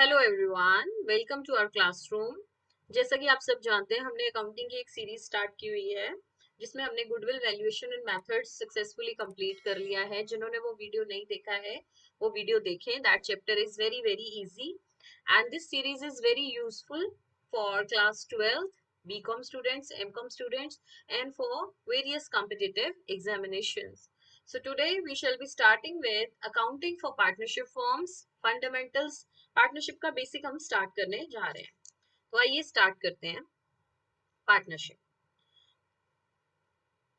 Hello everyone, welcome to our classroom. जैसा कि आप सब जानते हैं, हमने अकाउंटिंग की एक सीरीज स्टार्ट की हुई है जिसमें हमने goodwill valuation and methods successfully complete कर लिया है। जिन्होंने वो वीडियो नहीं देखा है वो वीडियो देखें। That chapter is very very easy and this series is very useful for class 12th BCom students, MCom students and for various competitive examinations. So today we shall be starting with accounting for partnership forms, fundamentals। Partnership का basic हम start करने जा रहे हैं, तो आइए start करते हैं। पार्टनरशिप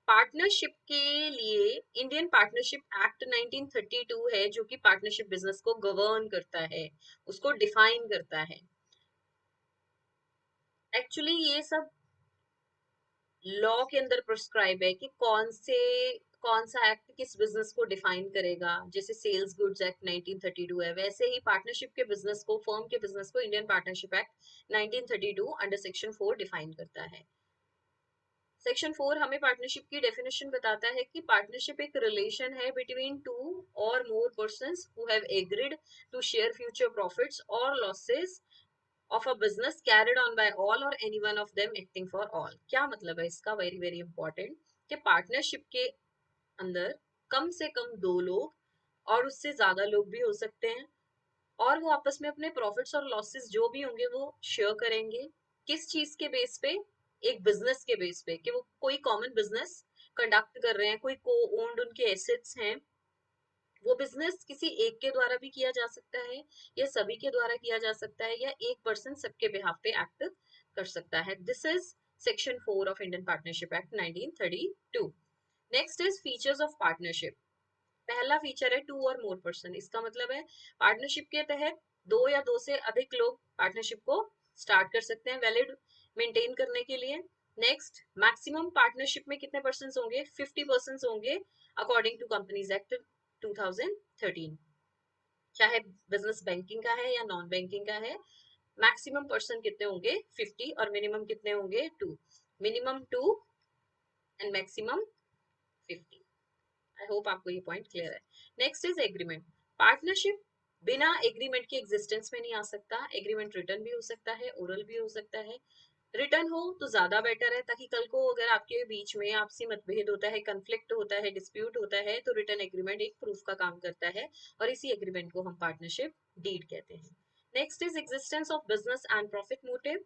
पार्टनरशिप के लिए इंडियन पार्टनरशिप एक्ट 1932 है जो कि पार्टनरशिप बिजनेस को गवर्न करता है, उसको डिफाइन करता है। एक्चुअली ये सब लॉ के अंदर प्रिस्क्राइब है कि कौन सा एक्ट किस बिजनेस को डिफाइन करेगा। जैसे सेल्स गुड्स एक्ट 1932 है, वैसे ही पार्टनरशिप के बिजनेस को, फर्म के बिजनेस को Indian partnership act 1932 under section 4 define करता है। सेक्शन 4 हमें पार्टनरशिप की डेफिनेशन बताता है कि पार्टनरशिप एक रिलेशन है बिटवीन टू और more persons who have agreed to share future profits और losses of a business carried on by all or any one of them acting for all। क्या मतलब है इसका? वेरी वेरी इंपॉर्टेंट कि partnership के अंदर कम से कम दो लोग और उससे ज्यादा लोग भी हो सकते हैं, और वो आपस में अपने प्रॉफिट्स और लॉसेस जो भी होंगे वो शेयर करेंगे। किस चीज के बेस पे? एक बिजनेस के बेस पे, कि वो कोई कॉमन बिजनेस कंडक्ट कर रहे हैं, कोई को ओन्ड उनके एसेट्स हैं। वो बिजनेस किसी एक के द्वारा भी किया जा सकता है या सभी के द्वारा किया जा सकता है, या एक पर्सन सबके बिहाफ पे एक्ट कर सकता है। This is section 4 of Indian partnership act 1932। Next is features of partnership. पहला फीचर है टू और मोर पर्सन। इसका मतलब है पार्टनरशिप के तहत दो या दो से अधिक लोग पार्टनरशिप को स्टार्ट कर सकते हैं वैलिड मेंटेन करने के लिए। नेक्स्ट, मैक्सिमम पार्टनरशिप में कितने पर्सन होंगे? 50% होंगे अकॉर्डिंग टू कंपनीज एक्ट 2013। चाहे बिजनेस बैंकिंग का है या नॉन बैंकिंग का है, मैक्सिमम पर्सन कितने होंगे? 50, और मिनिमम कितने होंगे? 2। Minimum 2 and maximum 50। I hope आपको ये पॉइंट क्लियर है। Next is agreement. पार्टनरशिप बिना एग्रीमेंट के एग्जिस्टेंस में नहीं आ सकता। एग्रीमेंट रिटर्न भी हो सकता है, ओरल भी हो सकता है। रिटर्न हो तो ज्यादा बेटर है, ताकि कल को अगर आपके बीच में आपसी मतभेद होता है, कंफ्लिक्ट होता है, डिस्प्यूट होता है, तो रिटर्न एग्रीमेंट एक प्रूफ का काम करता है, और इसी एग्रीमेंट को हम पार्टनरशिप डीड कहते हैं। Next is existence of business and profit motive.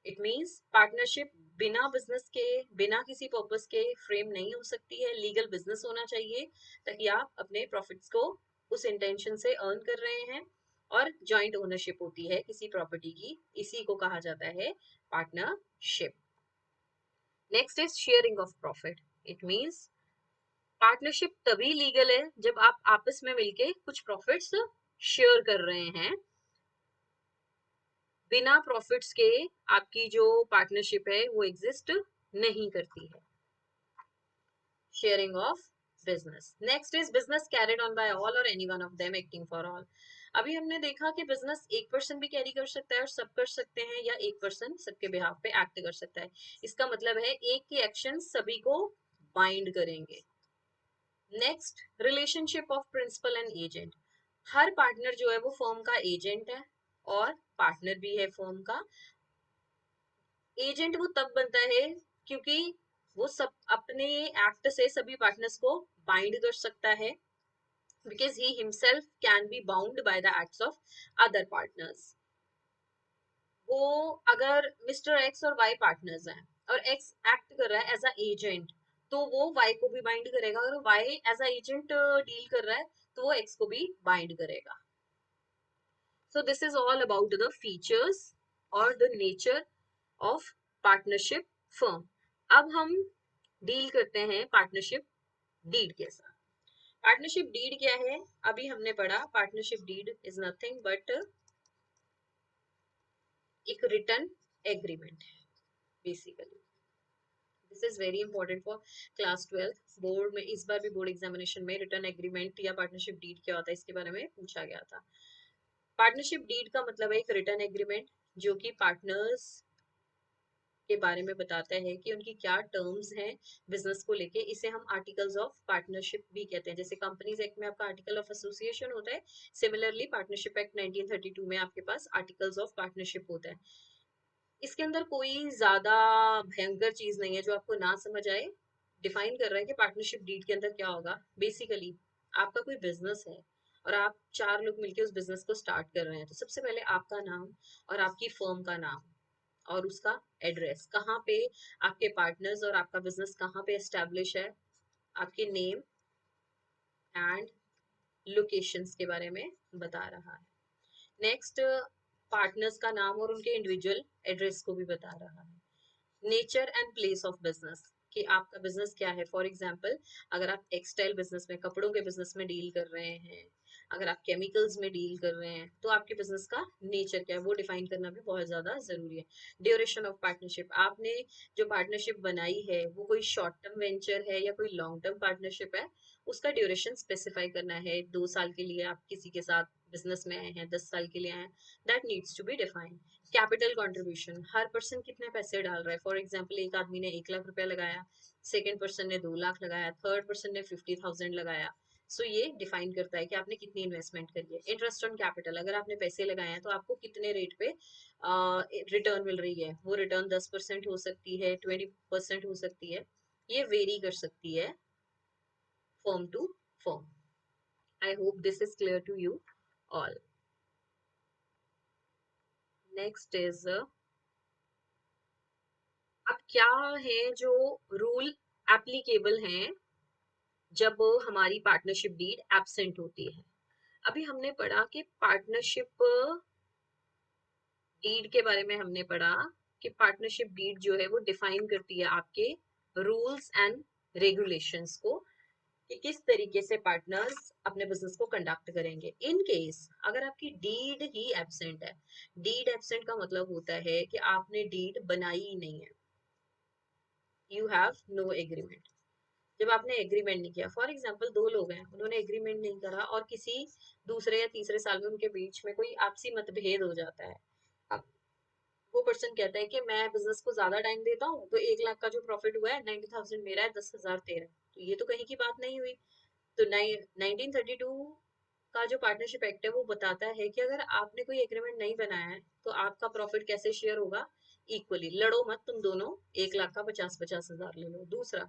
It means partnership बिना बिजनेस के, बिना किसी पर्पस के फ्रेम नहीं हो सकती है। लीगल बिजनेस होना चाहिए ताकि आप अपने प्रॉफिट्स को उस इंटेंशन से अर्न कर रहे हैं, और जॉइंट ओनरशिप होती है किसी प्रॉपर्टी की, इसी को कहा जाता है partnership. Next is sharing of profit. It means partnership तभी लीगल है जब आप आपस में मिलके कुछ प्रॉफिट्स शेयर कर रहे हैं। बिना प्रॉफिट्स के आपकी जो पार्टनरशिप है वो एग्जिस्ट नहीं करती है। Sharing of business. Next is business carried on by all और any one of them acting for all. अभी हमने देखा कि बिजनेस एक पर्सन भी कैरी कर सकता है और सब कर सकते हैं, या एक पर्सन सबके बिहाफ पे एक्ट कर सकता है। इसका मतलब है एक के एक्शन सभी को बाइंड करेंगे। Next, relationship of principal and agent. हर पार्टनर जो है वो फर्म का एजेंट है और पार्टनर भी है फर्म का। एजेंट वो तब बनता है क्योंकि वो सब अपने एक्ट से सभी पार्टनर्स को बाइंड कर सकता है, because he himself can be bound by the acts of other partners. वो अगर मिस्टर एक्स और वाई पार्टनर्स हैं और एक्स एक्ट कर रहा है एज अ एजेंट, तो वो वाई को भी बाइंड करेगा। अगर Y as a agent deal कर रहा है तो वो एक्स को भी बाइंड करेगा। So this is all about the features और the nature of partnership firm. अब हम डील करते हैं पार्टनरशिप डीड के साथ। पार्टनरशिप डीड क्या है? अभी हमने पढ़ा partnership deed is nothing but एक रिटर्न एग्रीमेंट है basically. This is very important for class 12 board में। इस बार भी बोर्ड एग्जामिनेशन में रिटर्न एग्रीमेंट या पार्टनरशिप डीड क्या होता है इसके बारे में पूछा गया था। पार्टनरशिप डीड का मतलब है एक रिटर्न एग्रीमेंट जो कि पार्टनर्स के बारे में बताता है कि उनकी क्या टर्म्स हैं बिजनेस को लेके। इसे हम आर्टिकल्स ऑफ पार्टनरशिप भी कहते हैं। जैसे कंपनीज एक्ट में आपका आर्टिकल ऑफ एसोसिएशन होता है, सिमिलरली पार्टनरशिप एक्ट 1932 में आपके पास आर्टिकल्स ऑफ पार्टनरशिप होता है। इसके अंदर कोई ज्यादा भयंकर चीज नहीं है जो आपको ना समझ आए। डिफाइन कर रहा है कि पार्टनरशिप डीड के अंदर क्या होगा। बेसिकली आपका कोई बिजनेस है और आप चार लोग मिलकर उस बिजनेस को स्टार्ट कर रहे हैं, तो सबसे पहले आपका नाम और आपकी फर्म का नाम और उसका एड्रेस, कहाँ पे आपके पार्टनर्स और आपका बिजनेस कहाँ पे एस्टेब्लिश है, आपके नेम एंड लोकेशंस के बारे में बता रहा है। नेक्स्ट, पार्टनर्स का नाम और उनके इंडिविजुअल एड्रेस को भी बता रहा है। Nature and place of business, कि आपका बिजनेस क्या है। फॉर एग्जाम्पल, अगर आप टेक्सटाइल बिजनेस में, कपड़ों के बिजनेस में डील कर रहे हैं, अगर आप केमिकल्स में डील कर रहे हैं, तो आपके बिजनेस का नेचर क्या है वो डिफाइन करना भी बहुत ज्यादा जरूरी है। ड्यूरेशन ऑफ पार्टनरशिप, आपने जो पार्टनरशिप बनाई है वो कोई शॉर्ट टर्म वेंचर है या कोई लॉन्ग टर्म पार्टनरशिप है, उसका ड्यूरेशन स्पेसिफाई करना है। 2 साल के लिए आप किसी के साथ बिजनेस में आए हैं, 10 साल के लिए आए हैं, that needs to be defined. Capital contribution, हर पर्सन कितने पैसे डाल रहा है। फॉर एग्जाम्पल, एक आदमी ने 1 लाख रुपया लगाया, सेकेंड पर्सन ने 2 लाख लगाया, थर्ड पर्सन ने 50,000 लगाया। सो ये डिफाइन करता है कि आपने कितनी इन्वेस्टमेंट करी है। इंटरेस्ट ऑन कैपिटल, अगर आपने पैसे लगाए हैं तो आपको कितने रेट पे रिटर्न मिल रही है। वो रिटर्न 10% हो सकती है, 20% हो सकती है, ये वेरी कर सकती है firm to firm. I hope this is clear to you all. Next is, अब क्या है जो रूल एप्लीकेबल हैं जब हमारी पार्टनरशिप डीड एब्सेंट होती है। अभी हमने पढ़ा कि पार्टनरशिप डीड के बारे में हमने पढ़ा कि पार्टनरशिप डीड जो है वो डिफाइन करती है आपके रूल्स एंड रेगुलेशंस को, कि किस तरीके से पार्टनर्स अपने बिजनेस को कंडक्ट करेंगे। इन केस अगर आपकी डीड ही एब्सेंट है, डीड एब्सेंट का मतलब होता है कि आपने डीड बनाई ही नहीं है, यू हैव नो एग्रीमेंट। जब आपने एग्रीमेंट नहीं किया, फॉर एग्जाम्पल 2 लोग हैं, उन्होंने एग्रीमेंट नहीं करा और किसी दूसरे या तीसरे साल में उनके बीच में कोई आपसी मतभेद हो जाता है। अब वो पर्सन कहता है कि मैं बिजनेस को ज्यादा टाइम देता हूँ, तो 1 लाख का जो प्रॉफिट हुआ है 90,000 मेरा है, 10,000 तेरा, तो ये तो कहीं की बात नहीं हुई। तो 1932 का जो पार्टनरशिप एक्ट है वो बताता है कि अगर आपने कोई एग्रीमेंट नहीं बनाया है तो आपका प्रॉफिट कैसे शेयर होगा, इक्वली। लड़ो मत तुम दोनों, 1 लाख का 50-50 हजार ले लो। दूसरा,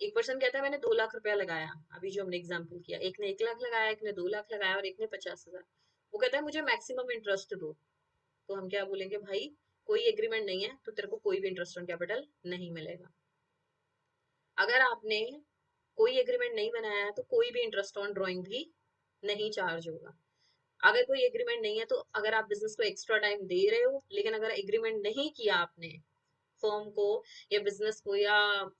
एक पर्सन कहता है मैंने 2 लाख रुपया लगाया, अभी जो हमने एग्जाम्पल किया, एक ने 1 लाख लगाया, एक ने 2 लाख लगाया और एक ने 50,000। वो कहता है मुझे मैक्सिमम इंटरेस्ट दो, तो हम क्या बोलेंगे, भाई कोई एग्रीमेंट नहीं है तो तेरे को कोई भी इंटरेस्ट ऑन कैपिटल नहीं मिलेगा। अगर आपने कोई एग्रीमेंट नहीं बनाया है तो कोई भी इंटरेस्ट ऑन ड्रॉइंग भी नहीं चार्ज होगा। अगर कोई एग्रीमेंट नहीं है तो अगर आप बिजनेस को एक्स्ट्रा टाइम दे रहे हो, लेकिन अगर एग्रीमेंट नहीं किया आपने फर्म को या बिजनेस को या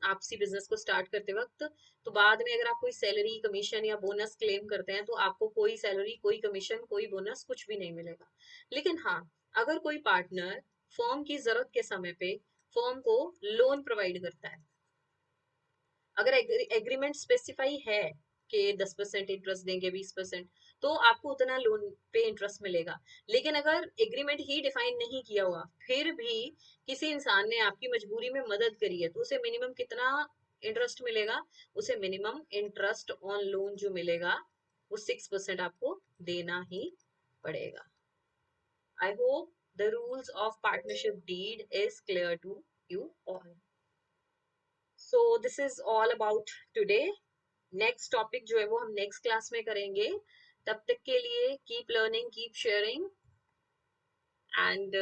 आपसी बिजनेस को स्टार्ट करते वक्त, तो बाद में अगर आप कोई सैलरी, कमीशन या बोनस क्लेम करते हैं तो आपको कोई सैलरी, कोई कमीशन, कोई बोनस कुछ भी नहीं मिलेगा। लेकिन हाँ, अगर कोई पार्टनर फर्म की जरूरत के समय पे फर्म को लोन प्रोवाइड करता है, अगर एग्रीमेंट स्पेसिफाई है कि 10% इंटरेस्ट देंगे, 20%, तो आपको उतना लोन पे इंटरेस्ट मिलेगा। लेकिन अगर एग्रीमेंट ही डिफाइन नहीं किया हुआ, फिर भी किसी इंसान ने आपकी मजबूरी में मदद करी है, तो उसे मिनिमम कितना इंटरेस्ट मिलेगा, उसे मिनिमम इंटरेस्ट ऑन लोन जो मिलेगा वो 6% आपको देना ही पड़ेगा। I hope the rules of partnership deed is clear to you all. So this is all about today. Next topic जो है वो हम नेक्स्ट क्लास में करेंगे। तब तक के लिए keep learning, keep sharing and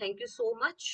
thank you so much.